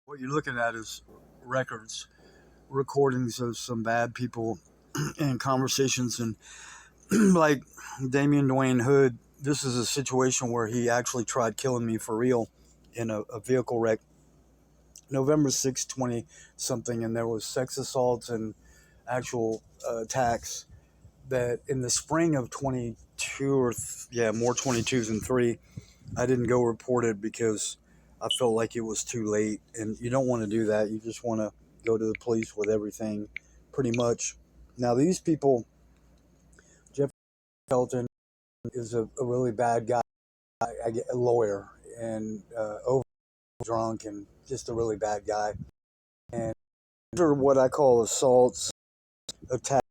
What you're looking at is records, recordings of some bad people and conversations. And like Damian Dwayne Hood, this is a situation where he actually tried killing me for real in a vehicle wreck November 6th, 20 something. And there was sex assaults and actual attacks that in the spring of 22 or yeah, more 22s and 3, I didn't go report it because I felt like it was too late. And you don't want to do that. You just want to go to the police with everything, pretty much. Now, these people, Jeff Shelton is a really bad guy, a lawyer, and over drunk and just a really bad guy. And these are what I call assaults, attacks,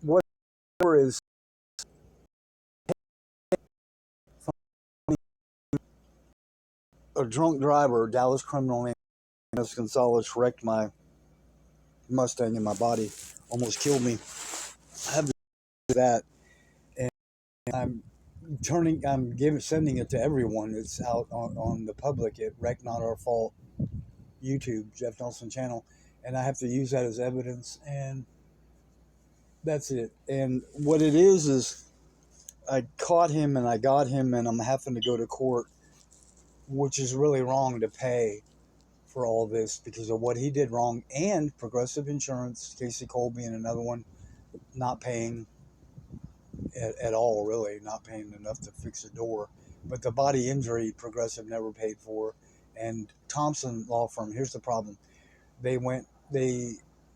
whatever is a drunk driver, Dallas criminal named Gonzalez wrecked my Mustang in my body, almost killed me. I have to do that, and sending it to everyone. It's out on the public at Wreck Not Our Fault YouTube, Jeff Nelson channel, and I have to use that as evidence, and that's it. And what it is I caught him and I got him, and I'm having to go to court, which is really wrong to pay for all this because of what he did wrong, and Progressive Insurance, Casey Colby, and another one not paying at all, really, not paying enough to fix the door. But the body injury, Progressive never paid for. And Thompson Law Firm, here's the problem. They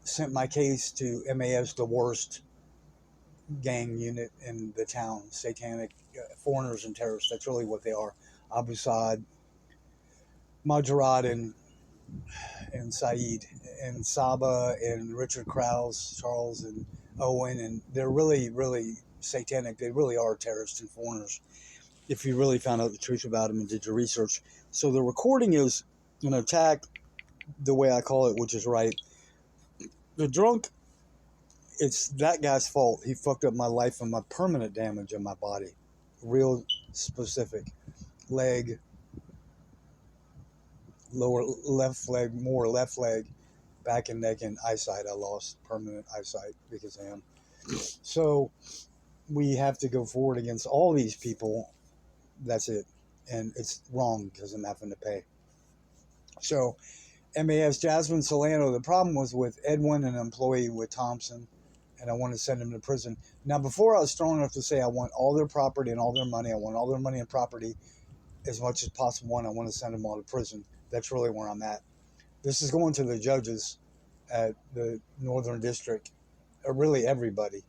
sent my case to MAS, the worst gang unit in the town, satanic foreigners and terrorists. That's really what they are. Abu Saad, Majorat, and Saeed, and Saba, and Richard Krause, Charles, and Owen, and they're really, really satanic. They really are terrorists and foreigners, if you really found out the truth about them and did your research. So the recording is an attack, the way I call it, which is right. The drunk, it's that guy's fault. He fucked up my life and my permanent damage in my body. Real specific. Leg, lower left leg, more left leg, back and neck, and eyesight. I lost permanent eyesight because of him. So we have to go forward against all these people. That's it. And it's wrong because I'm having to pay. So MAS Jasmine Solano, the problem was with Edwin, an employee with Thompson, and I want to send him to prison. Now, before I was strong enough to say I want all their property and all their money, I want all their money and property as much as possible, and I want to send them all to prison. That's really where I'm at. This is going to the judges at the Northern District, or really everybody,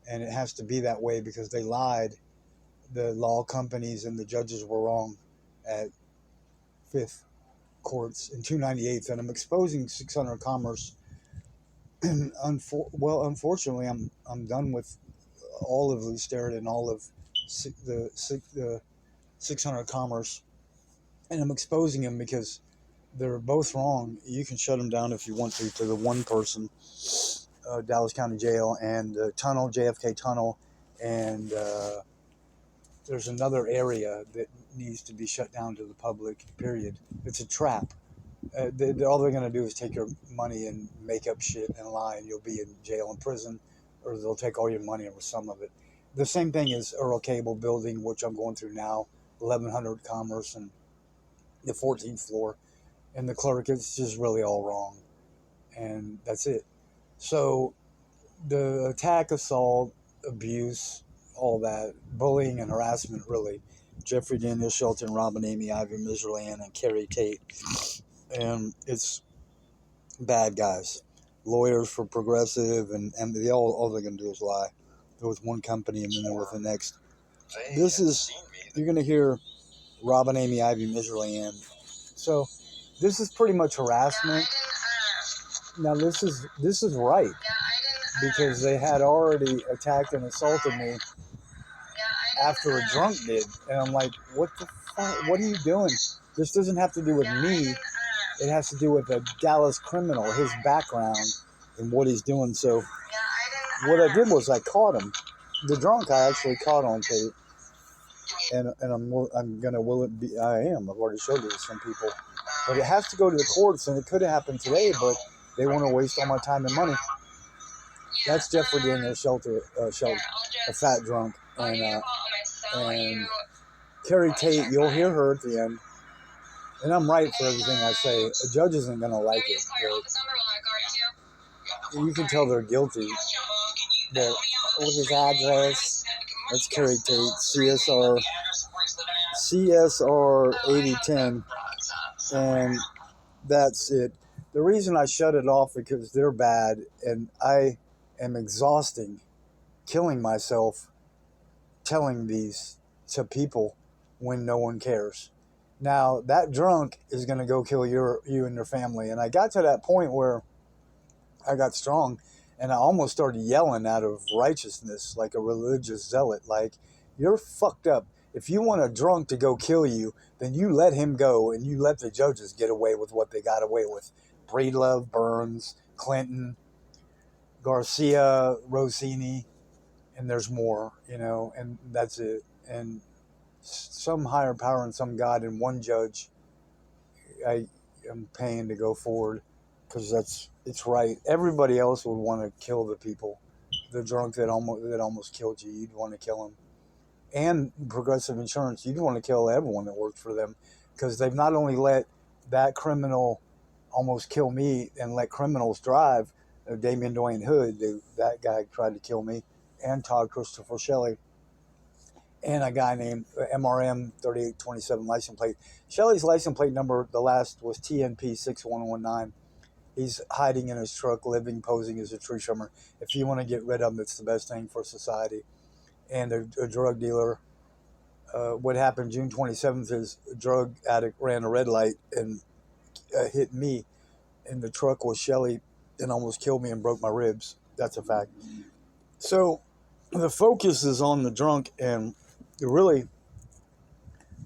and it has to be that way because they lied. The law companies and the judges were wrong at Fifth Courts in 298th, and I'm exposing 600 Commerce. And unfortunately, I'm done with all of Lou Sterrett and all of the 600 Commerce, and I'm exposing them because they're both wrong. You can shut them down if you want to the one person, Dallas County Jail and the tunnel, JFK Tunnel, and there's another area that needs to be shut down to the public, period. It's a trap. All they're going to do is take your money and make up shit and lie, and you'll be in jail and prison, or they'll take all your money or some of it. The same thing as Earl Cable Building, which I'm going through now, 1100 Commerce and the 14th floor. And the clerk, it's just really all wrong. And that's it. So the attack, assault, abuse, all that, bullying and harassment, really. Jeffrey Daniel Shelton, Robin Amy, Ivy Miserland, and Carrie Tate. And it's bad guys. Lawyers for Progressive, and they all they're going to do is lie. They're with one company and then they're with the next. You're going to hear Robin Amy, Ivy Miserland. So this is pretty much harassment. Now this is right because they had already attacked and assaulted me after a drunk did, and I'm like, what the fuck? What are you doing? This doesn't have to do with me. It has to do with a Dallas criminal, his background, and what he's doing. So what I did was I caught him. The drunk I actually caught on tape, and I'm gonna will it be? I am. I've already showed it to some people. But it has to go to the courts, and it could have happened today, but they want to waste all my time and money. That's Jeffrey Daniel Shelter, a fat drunk, and Carrie Tate. You'll hear her at the end, and I'm right for everything I say. A judge isn't going to like it. You can tell they're guilty. But with his address, that's Carrie Tate, CSR 8010, and that's it. The reason I shut it off because they're bad, and I am exhausting, killing myself, telling these to people when no one cares. Now that drunk is going to go kill you and your family, and I got to that point where I got strong, and I almost started yelling out of righteousness, like a religious zealot, like, you're fucked up. If you want a drunk to go kill you, then you let him go, and you let the judges get away with what they got away with. Breedlove, Burns, Clinton, Garcia, Rossini, and there's more, and that's it. And some higher power and some God and one judge I am paying to go forward, because it's right. Everybody else would want to kill the people, the drunk that almost killed you. You'd want to kill him, and Progressive Insurance. You'd want to kill everyone that worked for them, because they've not only let that criminal almost kill me and let criminals drive. Damian Dwayne Hood, that guy tried to kill me, and Todd Christopher Shelley, and a guy named MRM 3827 license plate. Shelley's license plate number, the last, was TNP 6119. He's hiding in his truck, living, posing as a tree trimmer. If you want to get rid of him, it's the best thing for society. And a drug dealer. What happened June 27th is a drug addict ran a red light and hit me, and the truck was Shelley, and almost killed me and broke my ribs. That's a fact. So the focus is on the drunk, and really,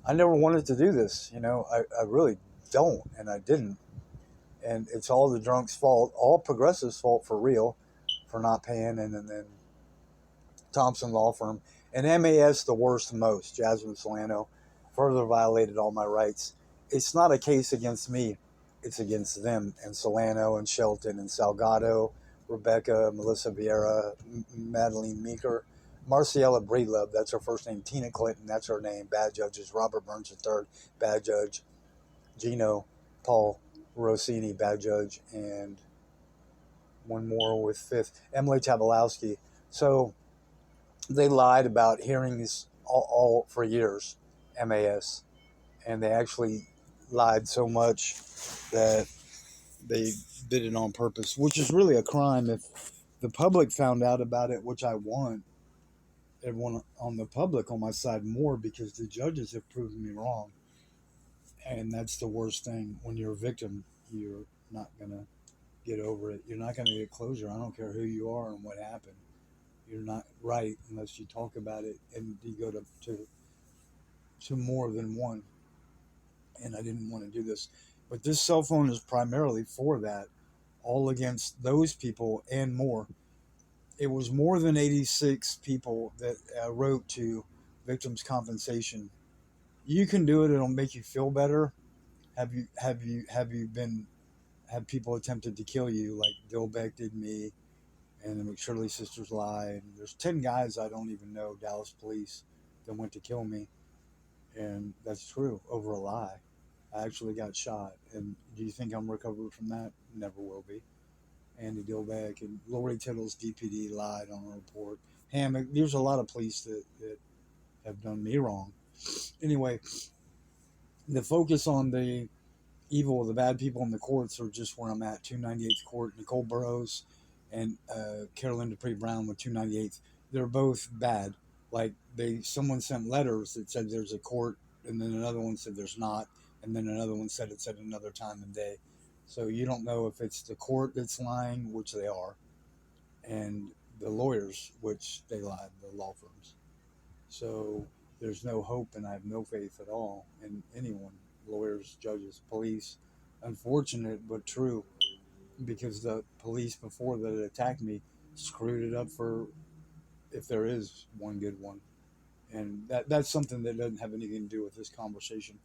I never wanted to do this. I really don't, and I didn't. And it's all the drunk's fault, all Progressive's fault for real, for not paying, and then Thompson Law Firm, and MAS the worst most. Jasmine Solano further violated all my rights. It's not a case against me, it's against them, and Solano and Shelton and Salgado, Rebecca, Melissa Vieira, Madeline Meeker, Marciella Breedlove, that's her first name, Tina Clinton, that's her name, bad judges, Robert Burns III, bad judge, Gino Paul Rossini, bad judge, and one more with fifth, Emily Tabalowski. So they lied about hearings all for years, MAS, and they actually lied so much that they did it on purpose, which is really a crime. If the public found out about it, which I want everyone on the public on my side more, because the judges have proven me wrong, and that's the worst thing. When you're a victim, you're not gonna get over it. You're not gonna get closure. I don't care who you are and what happened. You're not right unless you talk about it and you go to more than one. And I didn't want to do this, but this cell phone is primarily for that, all against those people and more. It was more than 86 people that wrote to victims compensation. You can do it. It'll make you feel better. Have people attempted to kill you like Dilbeck did me, and the McShirley sisters lie, and there's 10 guys I don't even know, Dallas police, that went to kill me, and that's true, over a lie. I actually got shot, and do you think I'm recovered from that? Never will be. Andy Dilbeck and Lori Tittle's DPD lied on a report. Hammock, there's a lot of police that have done me wrong. Anyway, the focus on the evil, the bad people in the courts are just where I'm at. 298th Court, Nicole Burrows and Carolyn Dupree Brown with 298th. They're both bad. Like someone sent letters that said there's a court, and then another one said there's not, and then another one said it's at another time and day. So you don't know if it's the court that's lying, which they are, and the lawyers, which they lied, the law firms. So there's no hope, and I have no faith at all in anyone, lawyers, judges, police. Unfortunate, but true, because the police before that attacked me screwed it up for, if there is one good one. And that's something that doesn't have anything to do with this conversation.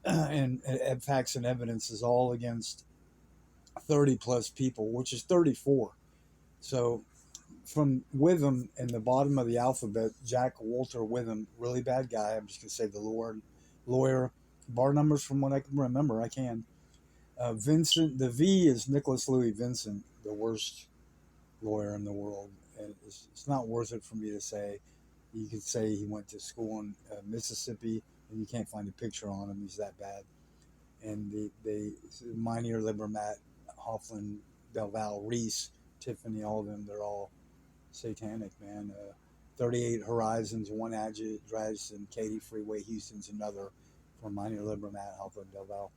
and facts and evidence is all against 30 plus people, which is 34. So from Witham in the bottom of the alphabet, Jack Walter Witham, really bad guy. I'm just gonna say the lawyer, bar numbers from what I can remember. I can. Vincent, the V is Nicholas Louis Vincent, the worst lawyer in the world, and it's not worth it for me to say. You could say he went to school in Mississippi, and you can't find a picture on him. He's that bad. And they Miner Libermat, Hoffman, Belval, Reese, Tiffany, all of them, they're all satanic, man. 38 Horizons, one address, and Katy Freeway, Houston's another for Miner Libermat, Hoffman, Belval.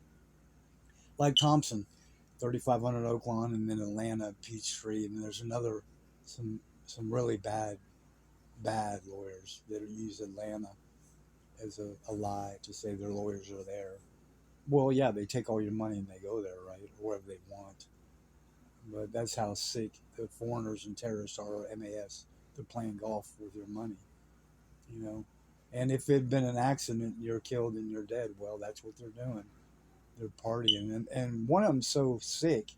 Like Thompson, 3500 Oaklawn, and then Atlanta, Peachtree, and then there's another, some really bad lawyers that use Atlanta as a lie to say their lawyers are there. Well, yeah, they take all your money and they go there, right, or wherever they want. But that's how sick the foreigners and terrorists are. MAS, they're playing golf with your money, you know. And if it had been an accident, you're killed and you're dead. Well, that's what they're doing. They're partying, and one of them's so sick.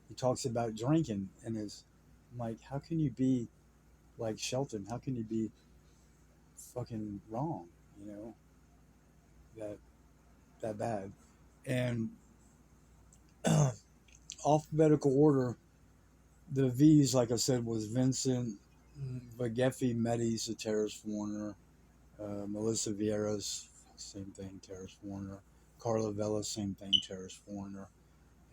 He talks about drinking, and I'm like, how can you be like Shelton? How can you be fucking wrong? You know, that that bad. And alphabetical order, the V's, like I said, was Vincent Vagefi Medes, a terrorist foreigner. Melissa Vieira's, same thing, terrorist foreigner. Carla Vela, same thing, terrorist foreigner.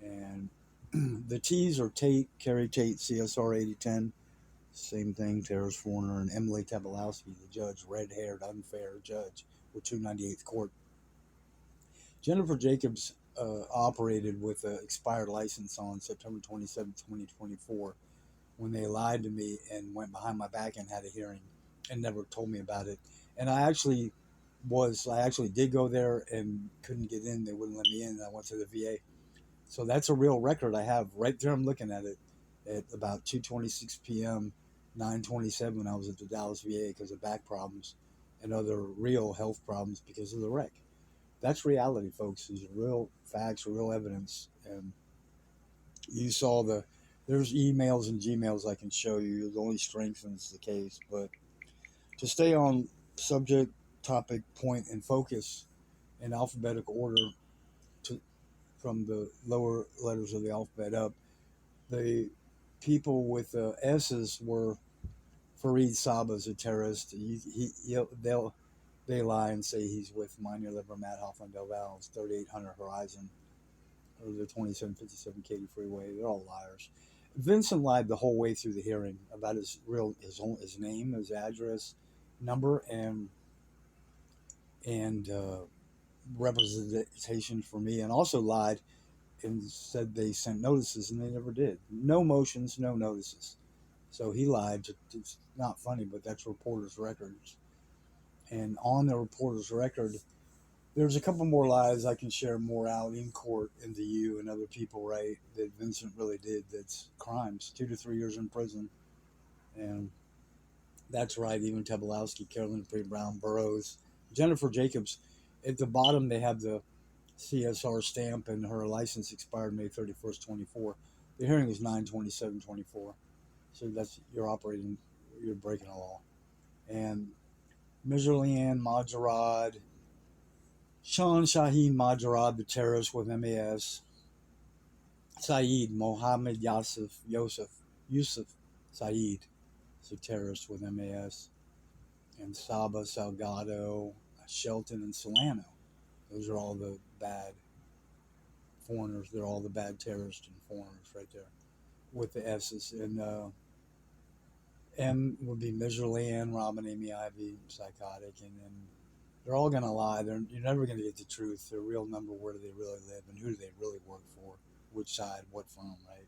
And the T's are Tate, Carrie Tate, CSR 8010, same thing, terrorist foreigner. And Emily Tobolowsky, the judge, red haired, unfair judge with 298th Court. Jennifer Jacobs operated with an expired license on September 27, 2024, when they lied to me and went behind my back and had a hearing and never told me about it. And I actually did go there and couldn't get in. They wouldn't let me in. I went to the VA. So that's a real record I have right there. I'm looking at it at about 2:26 p.m., 9:27. I was at the Dallas VA because of back problems and other real health problems because of the wreck. That's reality, folks. These are real facts, real evidence. And you saw there's emails and Gmails I can show you. It only strengthens the case. But to stay on subject, topic, point, and focus in alphabetical order to, from the lower letters of the alphabet up, the people with the S's were Fareed Saba's a terrorist. They lie and say he's with Minor Liber Matt Hoffman Del Val's 3800 Horizon or the 2757 Katy Freeway. They're all liars. Vincent lied the whole way through the hearing about his name, his address, number, and representation for me, and also lied and said they sent notices, and they never did. No motions, no notices. So he lied. It's not funny, but that's reporter's records. And on the reporter's record, there's a couple more lies I can share more out in court and to you and other people, right? That Vincent really did. That's crimes, 2 to 3 years in prison. And that's right. Even Tobolowsky, Carolyn Pre Brown, Burroughs, Jennifer Jacobs. At the bottom, they have the CSR stamp, and her license expired May 31st, 24. The hearing was 9/27/24. So you're breaking a law. And Mizraelian Majarad, Sean Shaheen Majarad, the terrorist with MAS, Saeed Mohammed Yusuf Saeed, is a terrorist with MAS, and Saba Salgado, Shelton, and Solano. Those are all the bad foreigners. They're all the bad terrorists and foreigners right there with the S's. And M would be Mizraelian, Robin, Amy Ivy, psychotic, and then they're all gonna lie. You're never gonna get the truth. Their real number, where do they really live, and who do they really work for, which side, what firm, right?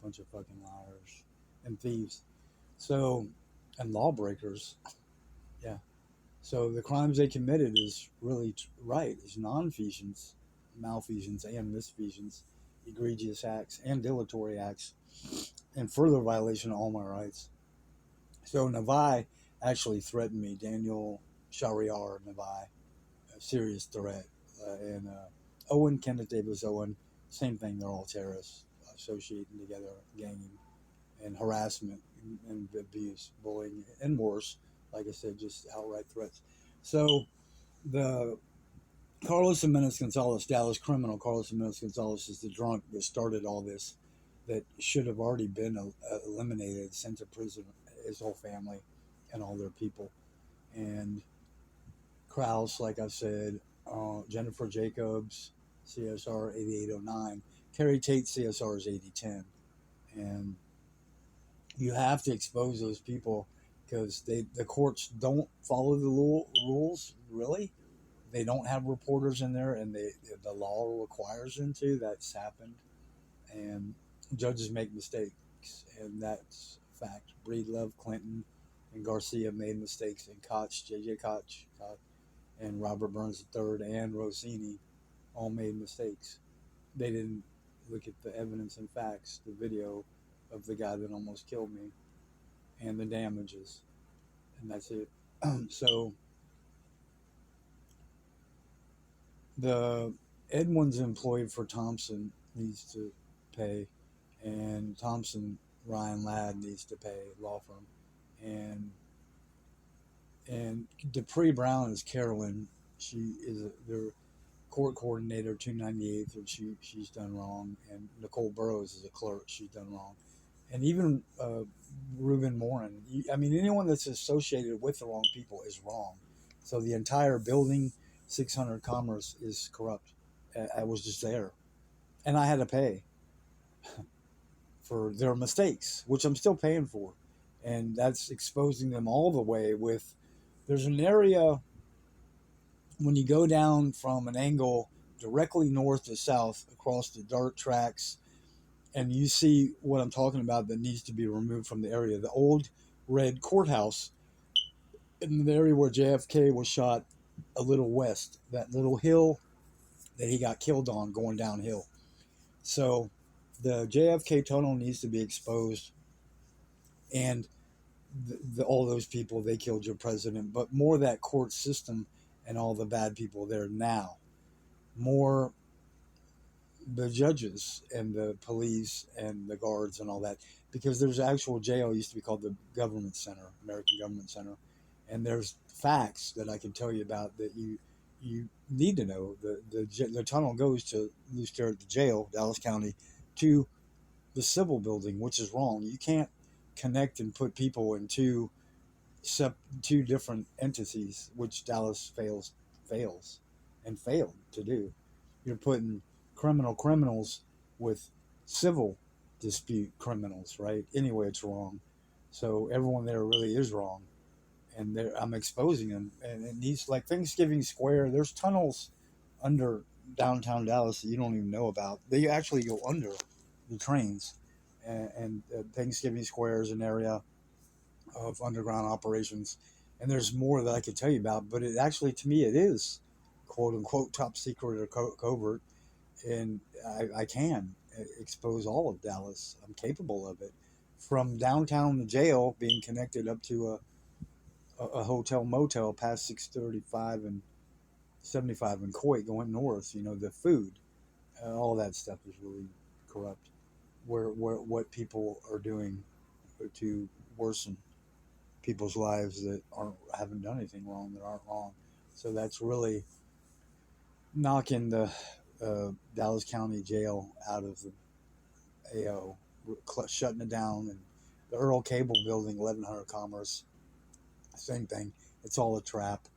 Bunch of fucking liars and thieves. So, and lawbreakers. Yeah. So the crimes they committed is really right. Is nonfeasance, malfeasance, and misfeasance, egregious acts and dilatory acts, and further violation of all my rights. So Navai actually threatened me, Daniel Shariar Navai, a serious threat. and Owen, Kenneth Davis Owen, same thing. They're all terrorists associating together, ganging, and harassment and abuse, bullying, and worse. Like I said, just outright threats. So the Carlos Jimenez Gonzalez, Dallas criminal Carlos Jimenez Gonzalez, is the drunk that started all this, that should have already been eliminated, sent to prison, his whole family and all their people. And Kraus, like I said, Jennifer Jacobs, CSR 8809, Carrie Tate, CSR is 8010. And you have to expose those people because the courts don't follow the rules, really. They don't have reporters in there, and the law requires them to. That's happened, and judges make mistakes, and that's a fact. Breedlove, Clinton, and Garcia made mistakes, and Koch, J.J. Koch, and Robert Burns III, and Rossini all made mistakes. They didn't look at the evidence and facts, the video of the guy that almost killed me, and the damages, and that's it. So the Edwin's employed for Thompson needs to pay, and Thompson Ryan Ladd needs to pay, law firm, and Dupree Brown is Carolyn. She is their court coordinator, 298th, and she's done wrong. And Nicole Burrows is a clerk. She's done wrong. And even Reuben Morin. I mean, anyone that's associated with the wrong people is wrong. So the entire building, 600 Commerce, is corrupt. I was just there. And I had to pay for their mistakes, which I'm still paying for. And that's exposing them all the way with, there's an area when you go down from an angle directly north to south across the dirt tracks, and you see what I'm talking about that needs to be removed from the area. The old red courthouse in the area where JFK was shot, a little west, that little hill that he got killed on going downhill. So the JFK tunnel needs to be exposed, and all those people, they killed your president, but more that court system and all the bad people there now. More the judges and the police and the guards and all that, because there's actual jail used to be called the Government Center, American Government Center, and there's facts that I can tell you about that you need to know. The tunnel goes to loose there at the jail, Dallas County, to the civil building, which is wrong. You can't connect and put people in two different entities, which Dallas fails and failed to do. You're putting criminals with civil dispute criminals, right? Anyway, it's wrong. So everyone there really is wrong, and I'm exposing them. And it needs, like Thanksgiving Square. There's tunnels under downtown Dallas that you don't even know about. They actually go under the trains, and Thanksgiving Square is an area of underground operations, and there's more that I could tell you about. But it actually, to me, it is quote unquote top secret or covert, and I can expose all of Dallas. I'm capable of it, from downtown the jail being connected up to a hotel motel past 635 and 75 and Coit going north. You know, the food, all that stuff is really corrupt. Where what people are doing to worsen people's lives that haven't done anything wrong, that aren't wrong. So that's really knocking the Dallas County Jail out of the AO, shutting it down. And the Earl Cable Building, 1100 Commerce, same thing. It's all a trap.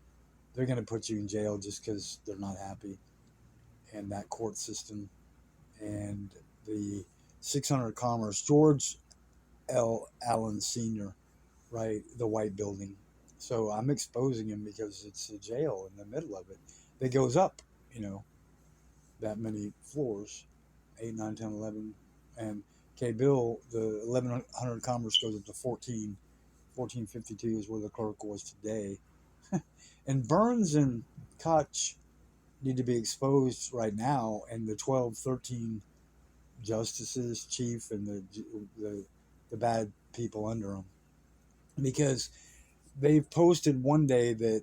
They're going to put you in jail just because they're not happy. And that court system, and the 600 Commerce, George L. Allen Sr., right, the white building. So I'm exposing him because it's a jail in the middle of it that goes up, that many floors, 8, 9, 10, 11. And K. Bill, the 1100 Commerce goes up to 1452 is where the clerk was today. And Burns and Koch need to be exposed right now, and the 12, 13 justices, chief, and the bad people under them. Because they've posted one day that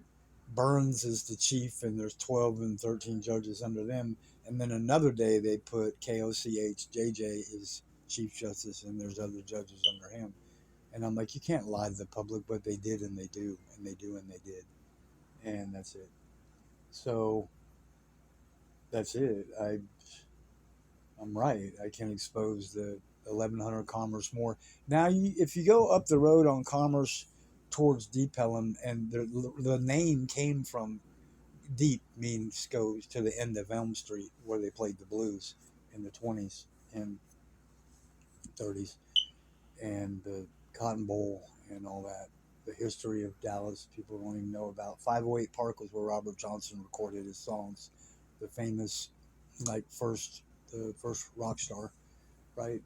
Burns is the chief, and there's 12 and 13 judges under them. And then another day they put KOCH JJ is Chief Justice, and there's other judges under him. And I'm like, you can't lie to the public, but they did, and they do, and they do, and they did, and that's it. So that's it. I'm right. I can expose the 1100 Commerce more. Now, if you go up the road on Commerce towards Deep Ellum, and the name came from Deep, means goes to the end of Elm Street where they played the blues in the 20s and 30s, and the Cotton Bowl and all that. The history of Dallas, people don't even know about. 508 Park was where Robert Johnson recorded his songs. The famous, like, the first rock star, right?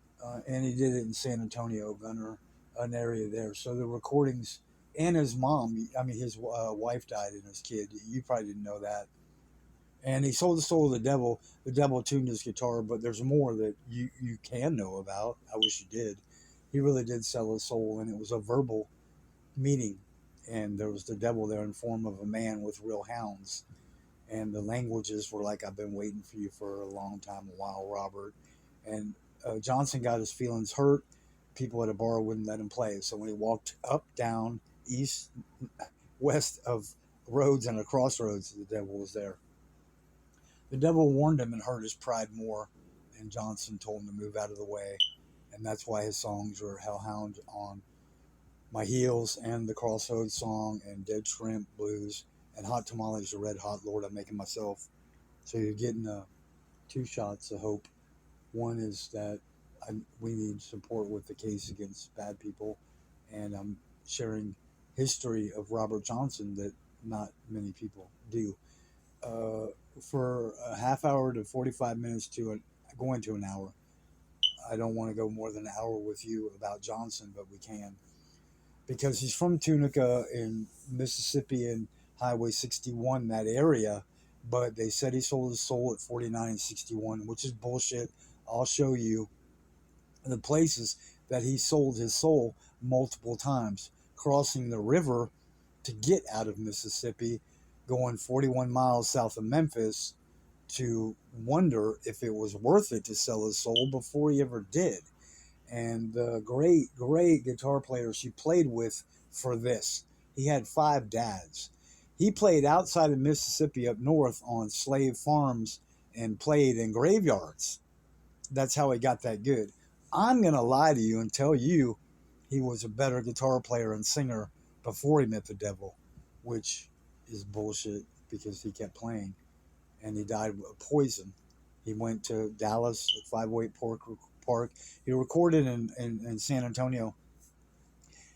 And he did it in San Antonio, Gunner, an area there. So the recordings, and his mom, I mean, his wife died and his kid. You probably didn't know that. And he sold the soul of the devil. The devil tuned his guitar, but there's more that you can know about. I wish you did. He really did sell his soul, and it was a verbal meeting. And there was the devil there in form of a man with real hounds. And the languages were like, I've been waiting for you for a long time, a while, Robert. And Johnson got his feelings hurt. People at a bar wouldn't let him play. So when he walked up, down, east, west of roads and a crossroads, the devil was there. The devil warned him and hurt his pride more, and Johnson told him to move out of the way. And that's why his songs are Hellhound on My Heels and the Crossroads song and Dead Shrimp Blues and Hot Tamales, the Red Hot Lord I'm Making Myself. So you're getting two shots of hope. One is that we need support with the case against bad people, and I'm sharing history of Robert Johnson that not many people do. For a half hour to 45 minutes to going to an hour. I don't want to go more than an hour with you about Johnson, but we can because he's from Tunica in Mississippi and Highway 61, that area. But they said he sold his soul at 49 and 61, which is bullshit. I'll show you the places that he sold his soul multiple times, crossing the river to get out of Mississippi, going 41 miles south of Memphis to wonder if it was worth it to sell his soul before he ever did. And the great, great guitar players he played with for this, he had 5 dads. He played outside of Mississippi up north on slave farms and played in graveyards. That's how he got that good. I'm going to lie to you and tell you he was a better guitar player and singer before he met the devil, which is bullshit because he kept playing and he died of poison. He went to Dallas at 508 Park. He recorded in San Antonio.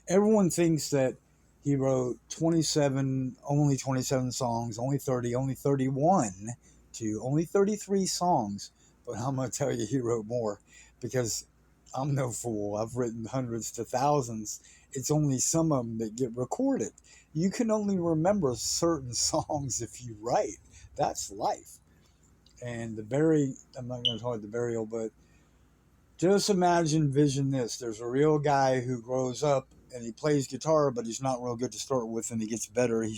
Everyone thinks that he wrote 27, only 27 songs, only 30, only 31, only 33 songs. But I'm going to tell you, he wrote more because I'm no fool. I've written hundreds to thousands. It's only some of them that get recorded. You can only remember certain songs if you write. That's life. And I'm not going to talk the burial, but just vision this. There's a real guy who grows up and he plays guitar, but he's not real good to start with, and he gets better. He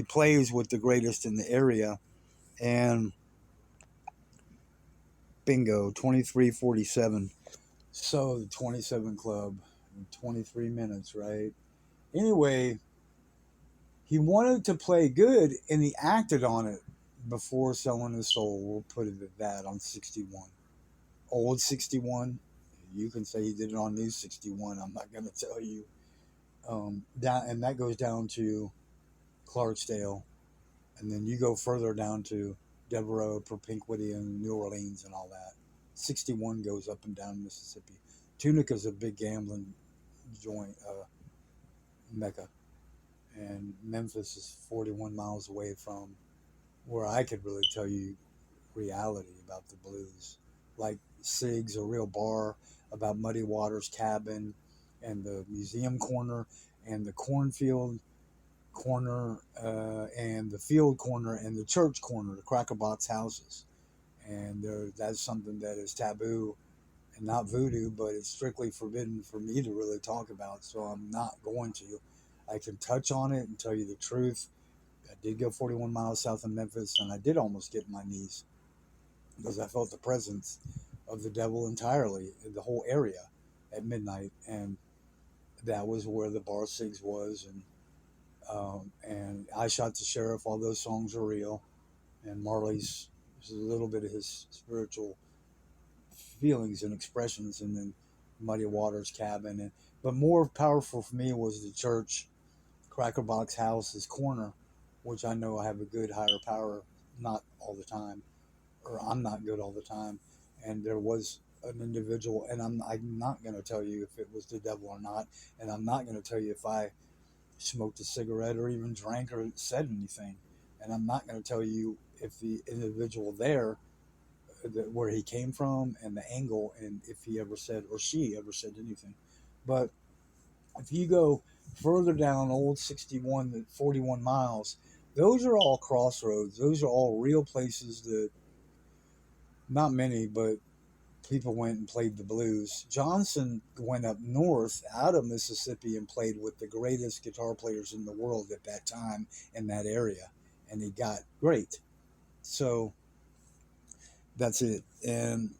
plays with the greatest in the area, and bingo, 23:47. So the 27 Club in 23 minutes, right? Anyway, he wanted to play good, and he acted on it before selling his soul. We'll put it at that on 61. Old 61. You can say he did it on new 61. I'm not going to tell you. And that goes down to Clarksdale, and then you go further down to Devereaux, Propinquity, and New Orleans, and all that. 61 goes up and down Mississippi. Tunica's a big gambling joint, mecca, and Memphis is 41 miles away from where I could really tell you reality about the blues, like Sig's, a real bar, about Muddy Waters Cabin, and the museum corner, and the cornfield corner, and the field corner, and the church corner, the Cracker Box houses. And that's something that is taboo and not voodoo, but it's strictly forbidden for me to really talk about, so I'm not going to. I can touch on it and tell you the truth. I did go 41 miles south of Memphis, and I did almost get my knees because I felt the presence of the devil entirely in the whole area at midnight, and that was where the Bar Sigs was, and I Shot the Sheriff. All those songs are real, and Marley's there's a little bit of his spiritual feelings and expressions, and then Muddy Waters Cabin, but more powerful for me was the church, Cracker Box House, his corner, which I know I have a good higher power, not all the time, or I'm not good all the time, and there was an individual, and I'm not going to tell you if it was the devil or not, and I'm not going to tell you if I smoked a cigarette or even drank or said anything, and I'm not going to tell you if the individual there, where he came from and the angle, and if he ever said or she ever said anything. But if you go further down Old 61 to 41 miles, those are all crossroads. Those are all real places that not many, but people went and played the blues. Johnson went up north out of Mississippi and played with the greatest guitar players in the world at that time in that area, and he got great. So that's it. And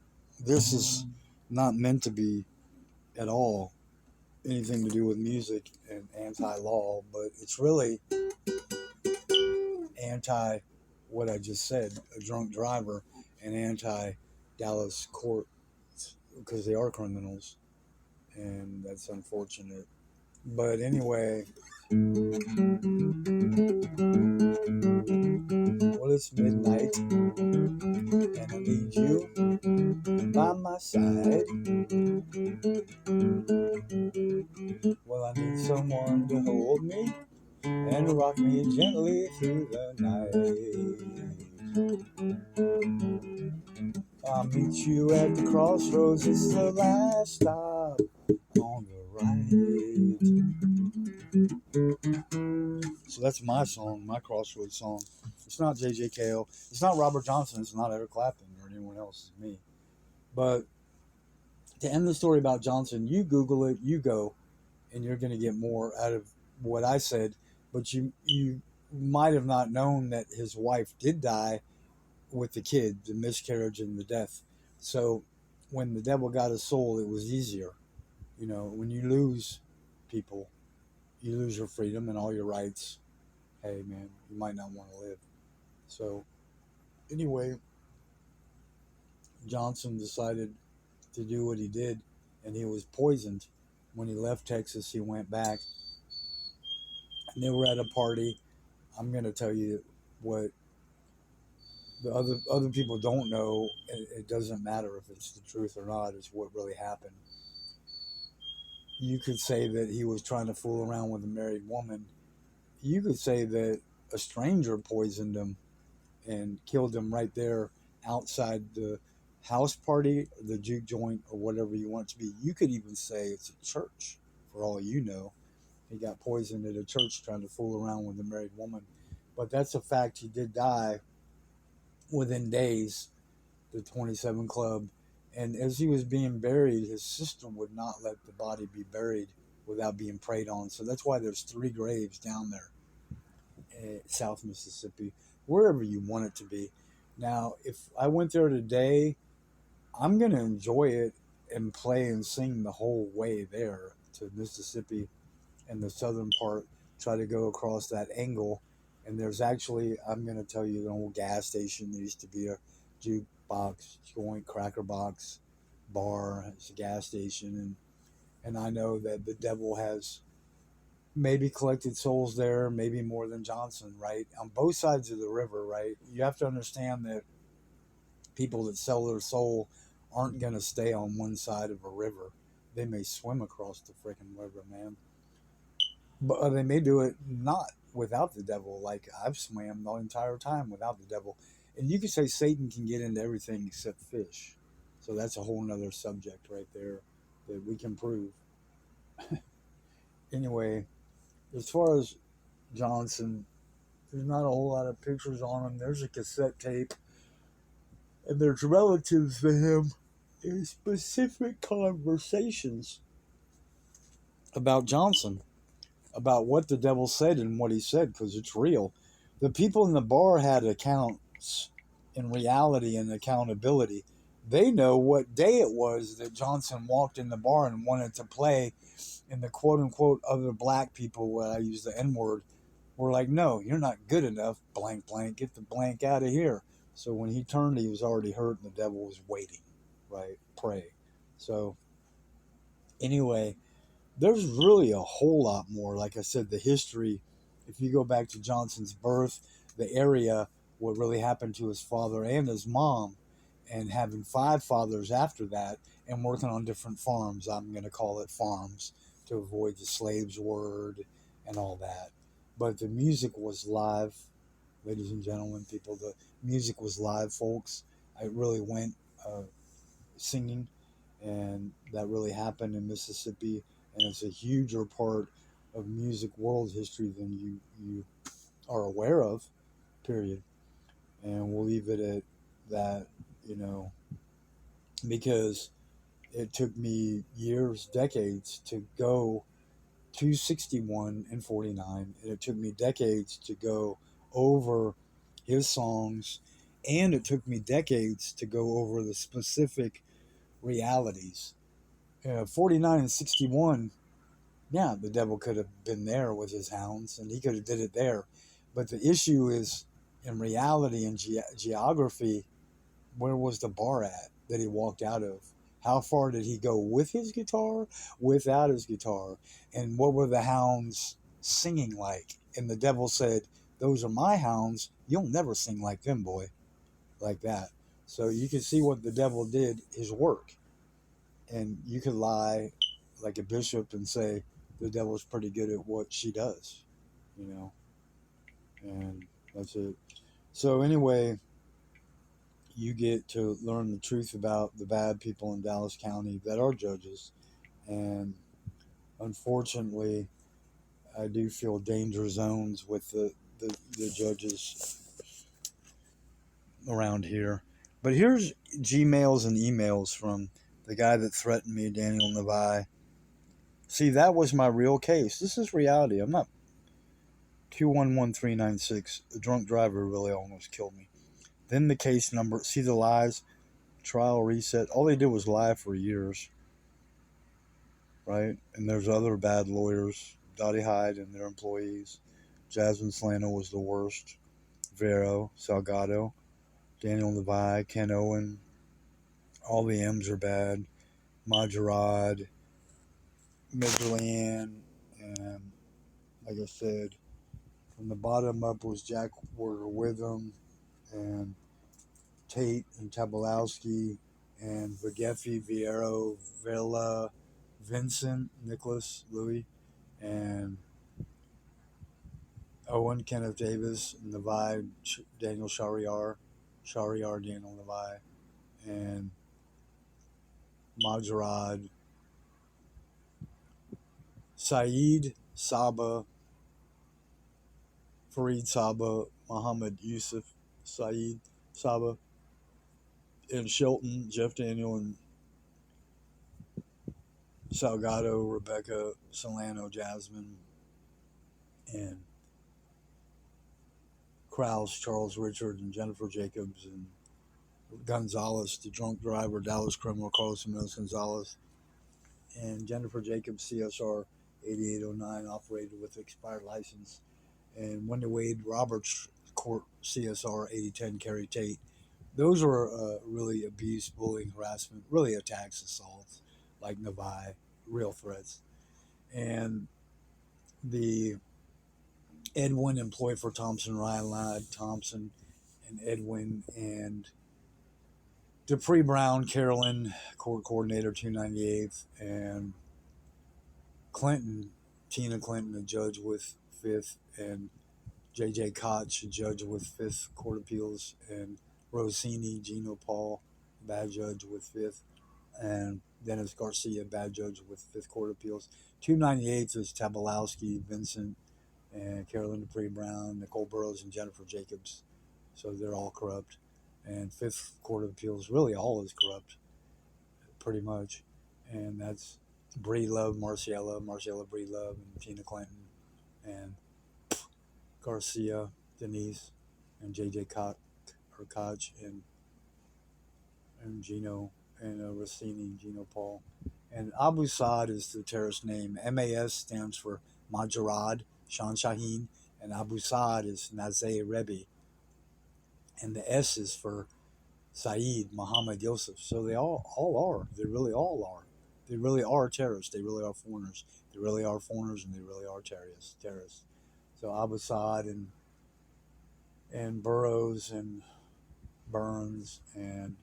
this is not meant to be at all anything to do with music and anti-law, but it's really anti what I just said, a drunk driver, and anti Dallas court because they are criminals, and that's unfortunate. But anyway, well, it's midnight, and I need you by my side. Well, I need someone to hold me and rock me gently through the night. I'll meet you at the crossroads, it's the last stop on the right. So that's my song, my Crossroads song. It's not J.J. Cale, it's not Robert Johnson, it's not Eric Clapton or anyone else, it's me. But to end the story about Johnson, you Google it, you go, and you're going to get more out of what I said. But you might have not known that his wife did die with the kid, the miscarriage and the death. So when the devil got his soul, it was easier. You know, when you lose people, you lose your freedom and all your rights. Hey, man, you might not want to live. So anyway, Johnson decided to do what he did, and he was poisoned. When he left Texas, he went back, and they were at a party. I'm going to tell you what the other people don't know. It doesn't matter if it's the truth or not. It's what really happened. You could say that he was trying to fool around with a married woman. You could say that a stranger poisoned him and killed him right there outside the house party, the juke joint, or whatever you want it to be. You could even say it's a church, for all you know. He got poisoned at a church trying to fool around with a married woman. But that's a fact. He did die within days, the 27 Club. And as he was being buried, his sister would not let the body be buried without being prayed on. So that's why there's 3 graves down there in South Mississippi, wherever you want it to be. Now, if I went there today, I'm going to enjoy it and play and sing the whole way there to Mississippi and the southern part, try to go across that angle. And there's actually, I'm going to tell you, an old gas station. There used to be a jukebox, joint, cracker box, bar. It's a gas station. And I know that the devil has maybe collected souls there, maybe more than Johnson, right? On both sides of the river, right? You have to understand that people that sell their soul aren't going to stay on one side of a river. They may swim across the freaking river, man. But they may do it not without the devil. Like I've swam the entire time without the devil. And you could say Satan can get into everything except fish. So that's a whole nother subject right there that we can prove. Anyway, as far as Johnson, there's not a whole lot of pictures on him. There's a cassette tape, and there's relatives to him in specific conversations about Johnson. about what the devil said and what he said, because it's real. The people in the bar had accounts in reality and accountability. They know what day it was that Johnson walked in the bar and wanted to play, and the quote unquote other black people, when I use the N word, were like, no, you're not good enough, blank, blank, get the blank out of here. So when he turned, he was already hurt, and the devil was waiting, right? Pray. So, anyway, there's really a whole lot more. Like I said, the history, if you go back to Johnson's birth, the area, what really happened to his father and his mom, and having 5 fathers after that, and working on different farms. I'm going to call it farms to avoid the slaves word and all that. But the music was live, ladies and gentlemen, people. The music was live, folks. I really went singing, and that really happened in Mississippi, and it's a huger part of music world history than you are aware of. Period. And we'll leave it at that, you know, because it took me years, decades to go to 61 and 49, and it took me decades to go over his songs, and it took me decades to go over the specific realities. 49 and 61, yeah, the devil could have been there with his hounds, and he could have did it there. But the issue is, in reality and geography, where was the bar at that he walked out of? How far did he go with his guitar, without his guitar? And what were the hounds singing like? And the devil said, those are my hounds. You'll never sing like them, boy. Like that. So you can see what the devil did, his work. And you could lie like a bishop and say the devil's pretty good at what she does, you know, and that's it. So anyway, you get to learn the truth about the bad people in Dallas County that are judges, and unfortunately, I do feel danger zones with the judges around here. But here's Gmails and emails from the guy that threatened me, Daniel Nevi. See, that was my real case. This is reality. I'm not 211396. The drunk driver really almost killed me. Then the case number. See the lies? Trial reset. All they did was lie for years, right? And there's other bad lawyers. Dottie Hyde and their employees. Jasmine Slano was the worst. Vero, Salgado, Daniel Levi, Ken Owen. All the M's are bad. Majerad, Midland, and like I said, from the bottom up was Jack Warder Witham and Tate and Tabalowski and Vagefi, Viero, Vela, Vincent, Nicholas, Louis, and Owen, Kenneth Davis, Levi, Daniel Shariar, Daniel Levi, and Majerad, Saeed Saba, Farid Saba, Muhammad Yusuf, Saeed Saba, and Shelton, Jeff Daniel, and Salgado, Rebecca, Solano, Jasmine, and Krause, Charles Richard, and Jennifer Jacobs, and Gonzalez, the drunk driver, Dallas criminal, Carlos Jimenez Gonzalez, and Jennifer Jacobs, CSR 8809, operated with expired license, and Wendy Wade Roberts, Court CSR 8010, Carrie Tate. Those were really abuse, bullying, harassment, really attacks, assaults, like Nevi, real threats. And the Edwin employed for Thompson, Ryan Ladd, Thompson, and Edwin, and Dupree Brown, Carolyn, court coordinator, 298th, and Clinton, Tina Clinton, a judge with 5th, and J.J. Koch, a judge with 5th Court Appeals, and Rossini, Gino Paul, bad judge with 5th, and Dennis Garcia, bad judge with 5th Court Appeals. 298th is Tabalowski, Vincent, and Carolyn Dupree Brown, Nicole Burrows, and Jennifer Jacobs. So they're all corrupt. And 5th Court of Appeals, really all is corrupt, pretty much. And that's Bree Love, Marciella Bree Love, and Tina Clinton. and Garcia, Denise, and JJ Koch, and Gino, and Rossini, Gino Paul. And Abu Saad is the terrorist name. MAS stands for Majarad, Shan Shaheen, and Abu Saad is Nazeh Rebbe. And the S is for Saeed Muhammad Yusuf. So they all are. They really all are. They really are terrorists. They really are foreigners. They really are foreigners, and they really are terrorists. Terrorists. So Abu Saad and Burroughs and Burns and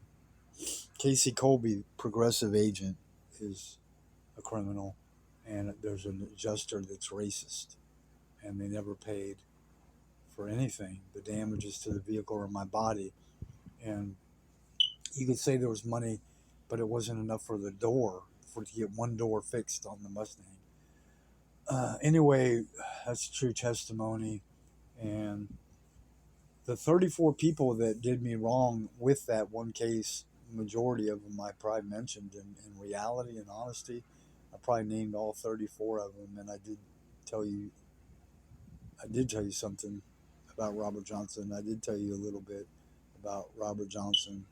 Casey Colby, progressive agent, is a criminal, and there's an adjuster that's racist, and they never paid for anything, the damages to the vehicle or my body, and you could say there was money, but it wasn't enough for the door to get one door fixed on the Mustang. Anyway, that's true testimony, and the 34 people that did me wrong with that one case, majority of them I probably mentioned in reality and honesty. I probably named all 34 of them, and tell you, I did tell you something about Robert Johnson. I did tell you a little bit about Robert Johnson